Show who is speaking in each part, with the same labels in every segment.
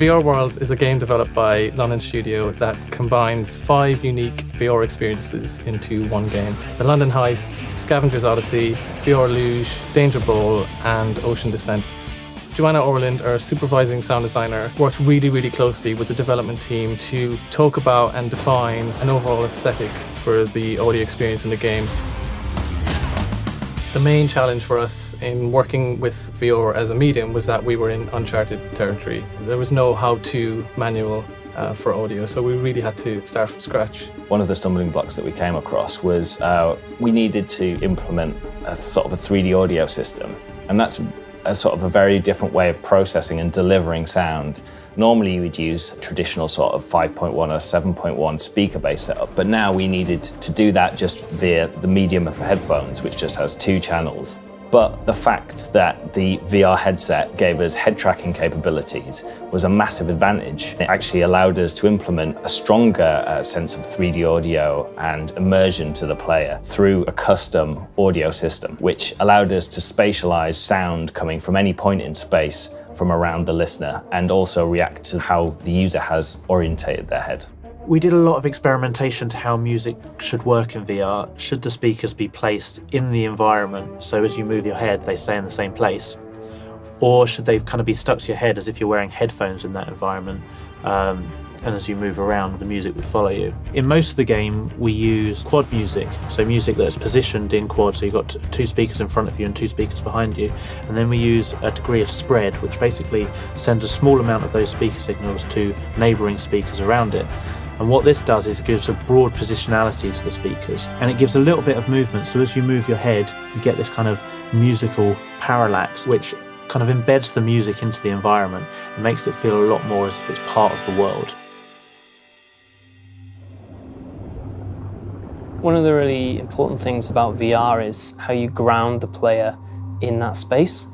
Speaker 1: VR Worlds is a game developed by London Studio that combines 5 unique VR experiences into one game. The London Heist, Scavenger's Odyssey, VR Luge, Danger Bowl, and Ocean Descent. Joanna Orland, our supervising sound designer, worked really closely with the development team to talk about and define an overall aesthetic for the audio experience in the game. The main challenge for us in working with VR as a medium was that we were in uncharted territory. There was no how-to manual for audio, so we really had to start from scratch.
Speaker 2: One of the stumbling blocks that we came across was we needed to implement a sort of a 3D audio system, and that's a sort of a very different way of processing and delivering sound. Normally you would use a traditional sort of 5.1 or 7.1 speaker-based setup, but now we needed to do that just via the medium of headphones, which just has 2 channels. But the fact that the VR headset gave us head tracking capabilities was a massive advantage. It actually allowed us to implement a stronger sense of 3D audio and immersion to the player through a custom audio system, which allowed us to spatialize sound coming from any point in space from around the listener and also react to how the user has orientated their head.
Speaker 3: We did a lot of experimentation to how music should work in VR. Should the speakers be placed in the environment, so as you move your head, they stay in the same place? Or should they kind of be stuck to your head as if you're wearing headphones in that environment? And as you move around, the music would follow you. In most of the game, we use quad music, so music that's positioned in quad, so you've got 2 speakers in front of you and 2 speakers behind you. And then we use a degree of spread, which basically sends a small amount of those speaker signals to neighbouring speakers around it. And what this does is it gives a broad positionality to the speakers, and it gives a little bit of movement, so as you move your head, you get this kind of musical parallax, which kind of embeds the music into the environment and makes it feel a lot more as if it's part of the world.
Speaker 4: One of the really important things about VR is how you ground the player in that space.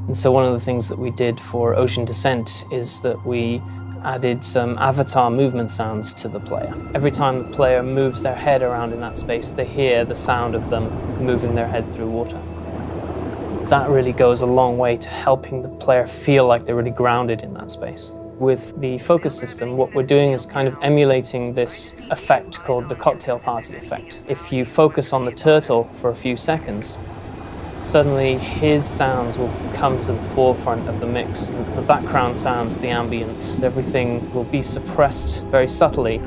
Speaker 4: And so one of the things that we did for Ocean Descent is that we added some avatar movement sounds to the player. Every time the player moves their head around in that space, they hear the sound of them moving their head through water. That really goes a long way to helping the player feel like they're really grounded in that space. With the focus system, what we're doing is kind of emulating this effect called the cocktail party effect. If you focus on the turtle for a few seconds, suddenly his sounds will come to the forefront of the mix. The background sounds, the ambience, everything will be suppressed very subtly.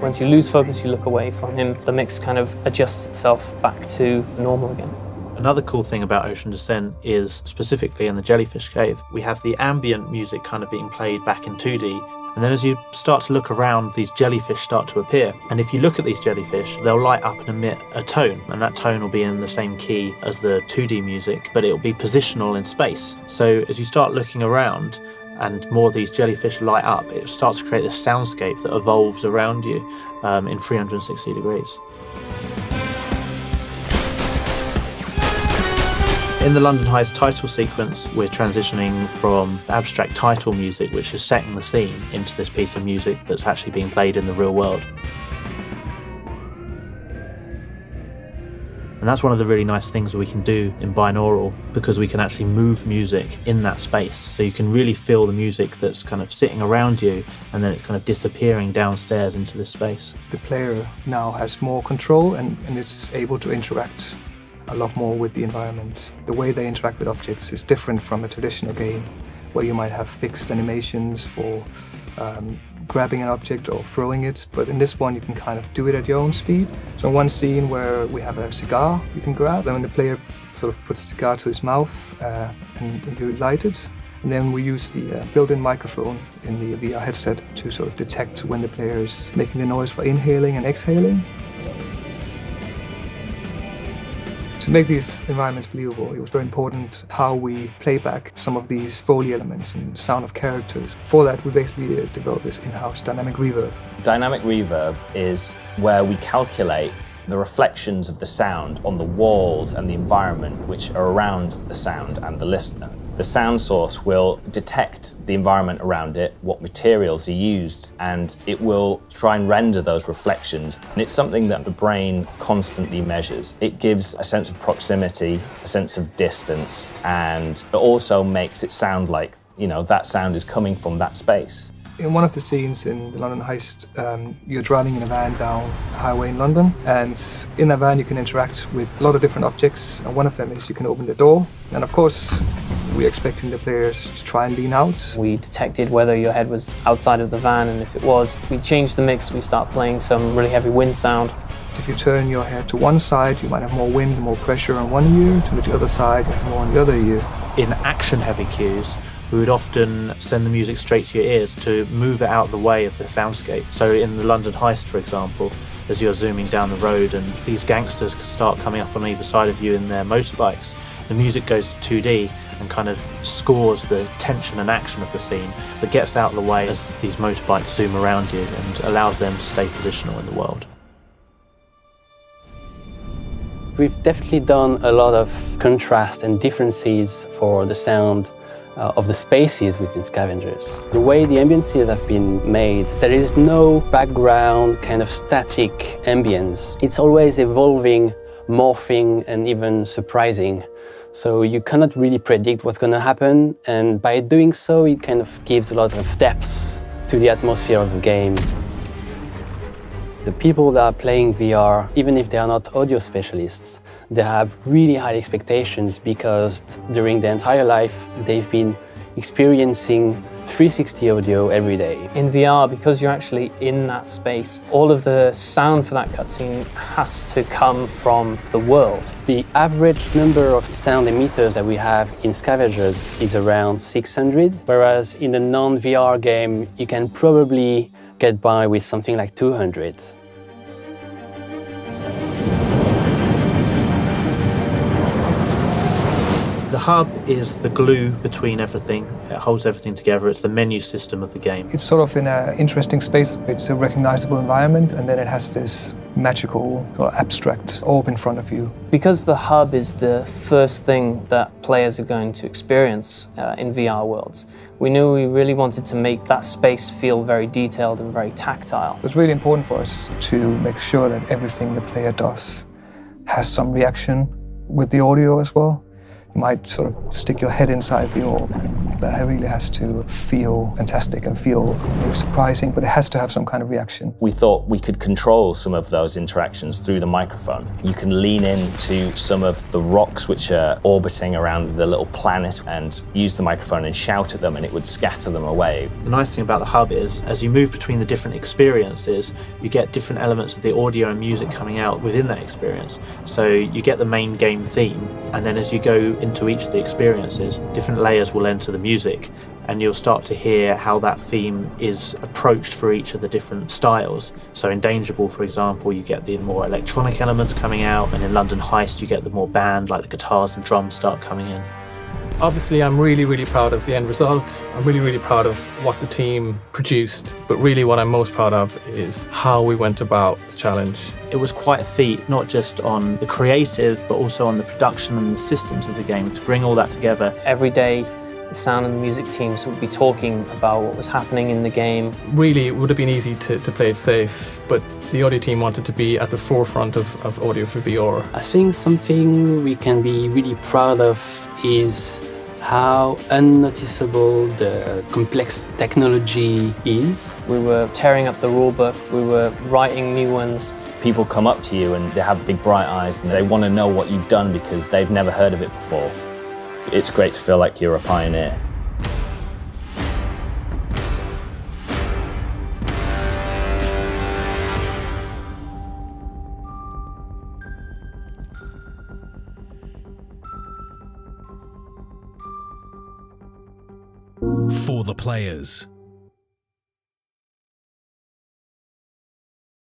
Speaker 4: Once you lose focus, you look away from him, the mix kind of adjusts itself back to normal again.
Speaker 3: Another cool thing about Ocean Descent is, specifically in the Jellyfish Cave, we have the ambient music kind of being played back in 2D. And then as you start to look around, these jellyfish start to appear. And if you look at these jellyfish, they'll light up and emit a tone. And that tone will be in the same key as the 2D music, but it'll be positional in space. So as you start looking around and more of these jellyfish light up, it starts to create this soundscape that evolves around you in 360 degrees. In the London Heist title sequence, we're transitioning from abstract title music, which is setting the scene, into this piece of music that's actually being played in the real world. And that's one of the really nice things that we can do in binaural, because we can actually move music in that space. So you can really feel the music that's kind of sitting around you, and then it's kind of disappearing downstairs into this space.
Speaker 5: The player now has more control and it's able to interact a lot more with the environment. The way they interact with objects is different from a traditional game where you might have fixed animations for grabbing an object or throwing it, but in this one you can kind of do it at your own speed. So in one scene where we have a cigar you can grab, and when the player sort of puts a cigar to his mouth and you light it, and then we use the built-in microphone in the VR headset to sort of detect when the player is making the noise for inhaling and exhaling. To make these environments believable, it was very important how we play back some of these Foley elements and sound of characters. For that, we basically developed this in-house dynamic reverb.
Speaker 2: Dynamic reverb is where we calculate the reflections of the sound on the walls and the environment which are around the sound and the listener. The sound source will detect the environment around it, what materials are used, and it will try and render those reflections. And it's something that the brain constantly measures. It gives a sense of proximity, a sense of distance, and it also makes it sound like that sound is coming from that space.
Speaker 5: In one of the scenes in the London Heist, you're driving in a van down a highway in London, and in a van you can interact with a lot of different objects, and one of them is you can open the door, and of course we're expecting the players to try and lean out.
Speaker 4: We detected whether your head was outside of the van, and if it was, we changed the mix. We start playing some really heavy wind sound.
Speaker 5: If you turn your head to one side, you might have more wind, more pressure on one ear, to the other side, you have more on the other ear.
Speaker 3: In action-heavy cues, we would often send the music straight to your ears to move it out of the way of the soundscape. So in the London Heist, for example, as you're zooming down the road and these gangsters start coming up on either side of you in their motorbikes, the music goes to 2D and kind of scores the tension and action of the scene, but gets out of the way as these motorbikes zoom around you and allows them to stay positional in the world.
Speaker 6: We've definitely done a lot of contrast and differences for the sound of the spaces within Scavengers. The way the ambiences have been made, there is no background kind of static ambience. It's always evolving, morphing, and even surprising. So you cannot really predict what's going to happen, and by doing so, it kind of gives a lot of depth to the atmosphere of the game. The people that are playing VR, even if they are not audio specialists, they have really high expectations because during their entire life, they've been experiencing 360 audio every day.
Speaker 4: In VR, because you're actually in that space, all of the sound for that cutscene has to come from the world.
Speaker 6: The average number of sound emitters that we have in Scavengers is around 600, whereas in a non-VR game, you can probably get by with something like 200.
Speaker 3: The hub is the glue between everything. It holds everything together. It's the menu system of the game.
Speaker 5: It's sort of in an interesting space. It's a recognizable environment, and then it has this magical or abstract orb in front of you.
Speaker 4: Because the hub is the first thing that players are going to experience in VR worlds, we knew we really wanted to make that space feel very detailed and very tactile.
Speaker 5: It's really important for us to make sure that everything the player does has some reaction with the audio as well. You might sort of stick your head inside the orb. That really has to feel fantastic and feel maybe surprising, but it has to have some kind of reaction.
Speaker 2: We thought we could control some of those interactions through the microphone. You can lean into some of the rocks which are orbiting around the little planet and use the microphone and shout at them, and it would scatter them away.
Speaker 3: The nice thing about the hub is, as you move between the different experiences, you get different elements of the audio and music coming out within that experience. So you get the main game theme, and then as you go into each of the experiences, different layers will enter the music, and you'll start to hear how that theme is approached for each of the different styles. So in Dangerable, for example, you get the more electronic elements coming out, and in London Heist you get the more band, like the guitars and drums start coming in.
Speaker 1: Obviously, I'm really, really proud of the end result. I'm really, really proud of what the team produced. But really what I'm most proud of is how we went about the challenge.
Speaker 3: It was quite a feat, not just on the creative, but also on the production and the systems of the game, to bring all that together.
Speaker 4: Every day, the sound and the music teams would be talking about what was happening in the game.
Speaker 1: Really, it would have been easy to play it safe, but the audio team wanted to be at the forefront of audio for VR.
Speaker 6: I think something we can be really proud of is how unnoticeable the complex technology is.
Speaker 4: We were tearing up the rulebook, we were writing new ones.
Speaker 2: People come up to you and they have big bright eyes and they want to know what you've done because they've never heard of it before. It's great to feel like you're a pioneer.
Speaker 7: For the players.